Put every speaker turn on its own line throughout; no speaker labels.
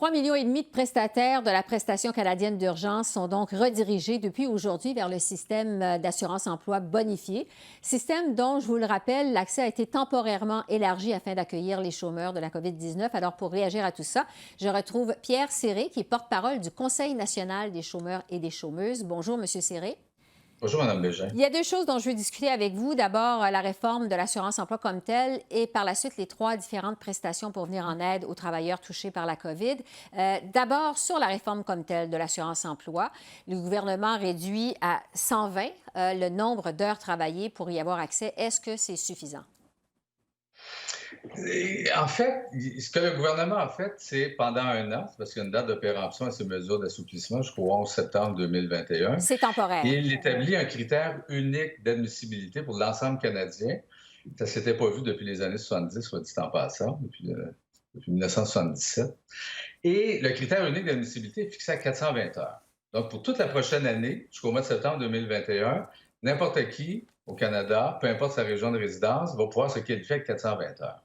3,5 millions de prestataires de la prestation canadienne d'urgence sont donc redirigés depuis aujourd'hui vers le système d'assurance-emploi bonifié. Système dont, je vous le rappelle, l'accès a été temporairement élargi afin d'accueillir les chômeurs de la COVID-19. Alors, pour réagir à tout ça, je retrouve Pierre Séré, qui est porte-parole du Conseil national des chômeurs et des chômeuses. Bonjour, Monsieur Séré.
Bonjour, Mme Bégin.
Il y a deux choses dont je veux discuter avec vous. D'abord, la réforme de l'assurance-emploi comme telle et par la suite, les trois différentes prestations pour venir en aide aux travailleurs touchés par la COVID. D'abord, sur la réforme comme telle de l'assurance-emploi, le gouvernement réduit à 120 le nombre d'heures travaillées pour y avoir accès. Est-ce que c'est suffisant?
En fait, ce que le gouvernement a fait, c'est pendant un an, parce qu'il y a une date de péremption à ces mesures d'assouplissement jusqu'au 11 septembre 2021,
C'est temporaire.
et il établit un critère unique d'admissibilité pour l'ensemble canadien. Ça ne s'était pas vu depuis les années 70, soit dit en passant, depuis 1977. Et le critère unique d'admissibilité est fixé à 420 heures. Donc, pour toute la prochaine année, jusqu'au mois de septembre 2021, n'importe qui au Canada, peu importe sa région de résidence, va pouvoir se qualifier avec 420 heures.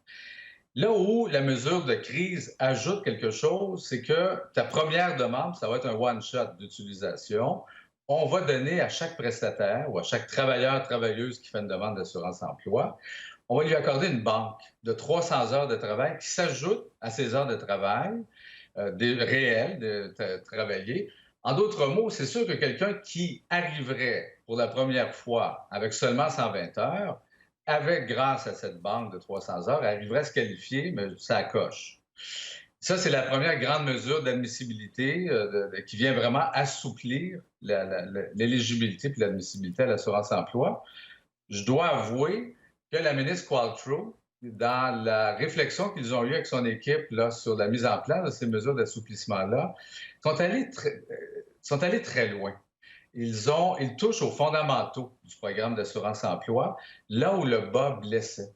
Là où la mesure de crise ajoute quelque chose, c'est que ta première demande, ça va être un one-shot d'utilisation. On va donner à chaque prestataire ou à chaque travailleur, travailleuse qui fait une demande d'assurance-emploi, on va lui accorder une banque de 300 heures de travail qui s'ajoute à ses heures de travail réelles de travailler. En d'autres mots, c'est sûr que quelqu'un qui arriverait pour la première fois avec seulement 120 heures, grâce à cette banque de 300 heures, arriverait à se qualifier, mais ça coche. Ça, c'est la première grande mesure d'admissibilité qui vient vraiment assouplir l'éligibilité et l'admissibilité à l'assurance-emploi. Je dois avouer que la ministre Qualtrough, dans la réflexion qu'ils ont eue avec son équipe là, sur la mise en place de ces mesures d'assouplissement-là, sont allés très loin. Ils touchent aux fondamentaux du programme d'assurance-emploi, là où le bas blessait.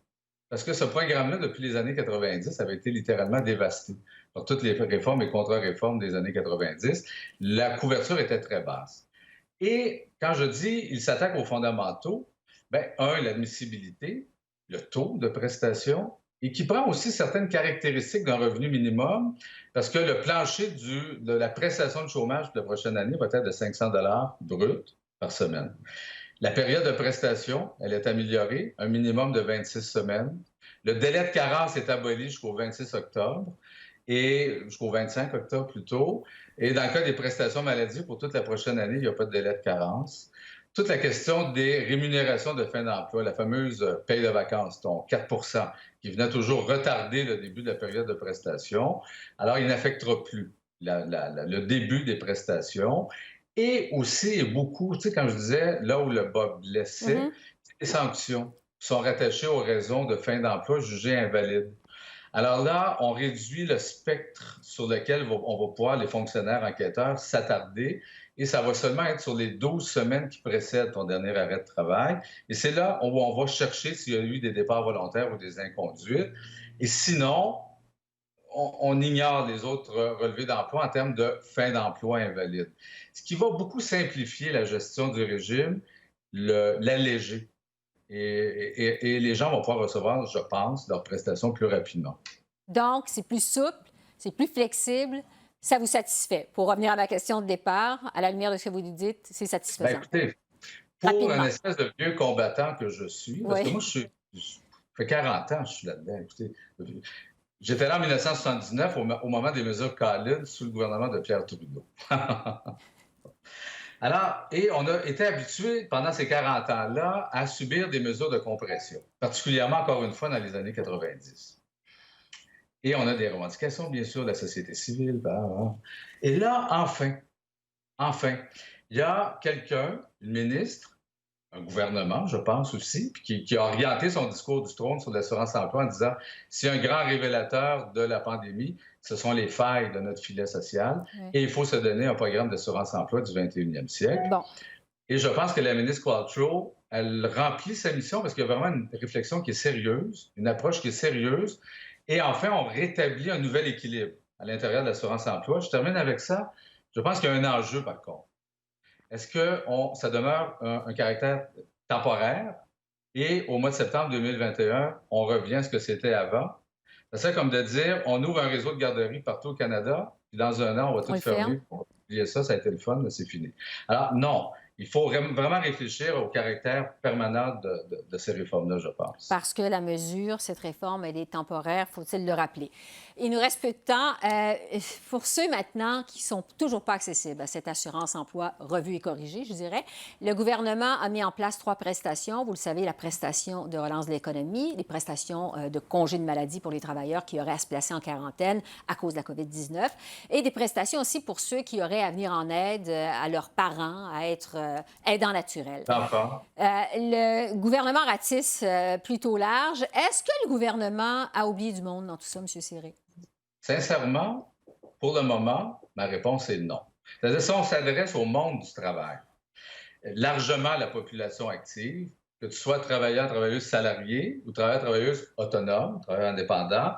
Parce que ce programme-là, depuis les années 90, avait été littéralement dévasté par toutes les réformes et contre-réformes des années 90. La couverture était très basse. Et quand je dis il s'attaque aux fondamentaux, bien, l'admissibilité, le taux de prestation, et qui prend aussi certaines caractéristiques d'un revenu minimum, parce que le plancher de la prestation de chômage pour la prochaine année va être de 500 brut par semaine. La période de prestation, elle est améliorée, un minimum de 26 semaines. Le délai de carence est aboli jusqu'au 26 octobre et jusqu'au 25 octobre plutôt. Et dans le cas des prestations maladie, pour toute la prochaine année, il n'y a pas de délai de carence. Toute la question des rémunérations de fin d'emploi, la fameuse paye de vacances, donc 4 qui venait toujours retarder le début de la période de prestation. Alors, il n'affectera plus le début des prestations. Et aussi, beaucoup, tu sais, quand je disais là où le bas blessait, les sanctions sont rattachées aux raisons de fin d'emploi jugées invalides. Alors là, on réduit le spectre sur lequel on va pouvoir, les fonctionnaires enquêteurs, s'attarder et ça va seulement être sur les 12 semaines qui précèdent ton dernier arrêt de travail. Et c'est là où on va chercher s'il y a eu des départs volontaires ou des inconduites. Et sinon, on ignore les autres relevés d'emploi en termes de fin d'emploi invalide. Ce qui va beaucoup simplifier la gestion du régime, l'alléger. Et les gens vont pouvoir recevoir, je pense, leurs prestations plus rapidement.
Donc, c'est plus souple, c'est plus flexible. Ça vous satisfait? Pour revenir à ma question de départ, à la lumière de ce que vous nous dites, c'est satisfaisant.
Écoutez, pour un espèce de vieux combattant que je suis, parce que moi, ça fait 40 ans que je suis là-dedans. Écoutez, j'étais là en 1979, au moment des mesures Collins, sous le gouvernement de Pierre Trudeau. Alors, et on a été habitués pendant ces 40 ans-là à subir des mesures de compression, particulièrement, encore une fois, dans les années 90. Et on a des revendications, bien sûr, de la société civile. Et là, enfin, il y a quelqu'un, une ministre, un gouvernement, je pense aussi, qui a orienté son discours du trône sur l'assurance-emploi en disant si un grand révélateur de la pandémie, ce sont les failles de notre filet social et il faut se donner un programme d'assurance-emploi du 21e siècle.
Bon.
Et je pense que la ministre Qualtrough, elle remplit sa mission parce qu'il y a vraiment une réflexion qui est sérieuse, une approche qui est sérieuse. Et enfin, on rétablit un nouvel équilibre à l'intérieur de l'assurance-emploi. Je termine avec ça. Je pense qu'il y a un enjeu, par contre. Est-ce que ça demeure un caractère temporaire et au mois de septembre 2021, on revient à ce que c'était avant? Ça serait comme de dire, on ouvre un réseau de garderies partout au Canada, puis dans un an, on va
On
tout
le ferme.
fermer. On va oublier ça, ça a été le fun, mais c'est fini. Alors, non, il faut vraiment réfléchir au caractère permanent de ces réformes-là, je pense.
Parce que la mesure, cette réforme, elle est temporaire, faut-il le rappeler. Il nous reste peu de temps. Pour ceux maintenant qui sont toujours pas accessibles à cette assurance-emploi revue et corrigée, je dirais, le gouvernement a mis en place 3 prestations. Vous le savez, la prestation de relance de l'économie, les prestations de congé de maladie pour les travailleurs qui auraient à se placer en quarantaine à cause de la COVID-19 et des prestations aussi pour ceux qui auraient à venir en aide à leurs parents, à être aidants naturels.
L'enfant.
Le gouvernement ratisse plutôt large. Est-ce que le gouvernement a oublié du monde dans tout ça, M. Siré?
Sincèrement, pour le moment, ma réponse est non. C'est-à-dire, si on s'adresse au monde du travail, largement la population active, que tu sois travailleur, travailleuse salariée ou travailleur, travailleuse autonome, travailleur indépendant,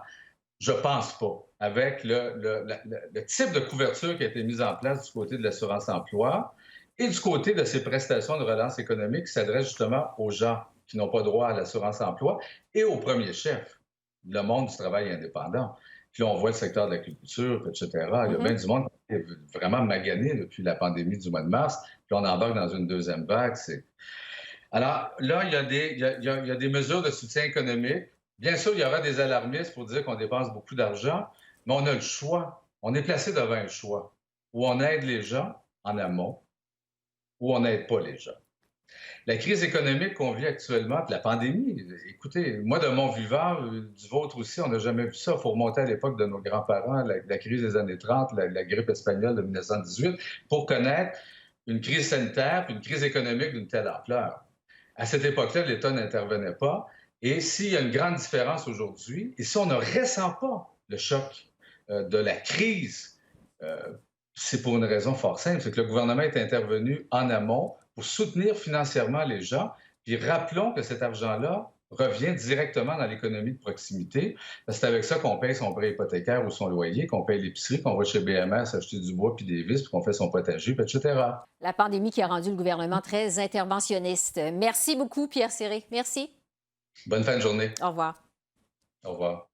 je pense pas. Avec le type de couverture qui a été mise en place du côté de l'assurance-emploi et du côté de ces prestations de relance économique qui s'adressent justement aux gens qui n'ont pas droit à l'assurance-emploi et au premier chef, le monde du travail indépendant. Puis là, on voit le secteur de l'agriculture, etc. Il y a bien du monde qui est vraiment magané depuis la pandémie du mois de mars. Puis on embarque dans une deuxième vague. Alors là, il y a des mesures de soutien économique. Bien sûr, il y aura des alarmistes pour dire qu'on dépense beaucoup d'argent, mais on a le choix. On est placé devant un choix où on aide les gens en amont, ou on n'aide pas les gens. La crise économique qu'on vit actuellement, de la pandémie, écoutez, moi, de mon vivant, du vôtre aussi, on n'a jamais vu ça. Il faut remonter à l'époque de nos grands-parents, la crise des années 30, la grippe espagnole de 1918, pour connaître une crise sanitaire puis une crise économique d'une telle ampleur. À cette époque-là, l'État n'intervenait pas. Et s'il y a une grande différence aujourd'hui, et si on ne ressent pas le choc de la crise, euh, c'est pour une raison fort simple, c'est que le gouvernement est intervenu en amont pour soutenir financièrement les gens. Puis rappelons que cet argent-là revient directement dans l'économie de proximité. C'est avec ça qu'on paye son prêt hypothécaire ou son loyer, qu'on paye l'épicerie, qu'on va chez BMS acheter du bois puis des vis, puis qu'on fait son potager, puis etc.
La pandémie qui a rendu le gouvernement très interventionniste. Merci beaucoup, Pierre Siré. Merci.
Bonne fin de journée.
Au revoir.
Au revoir.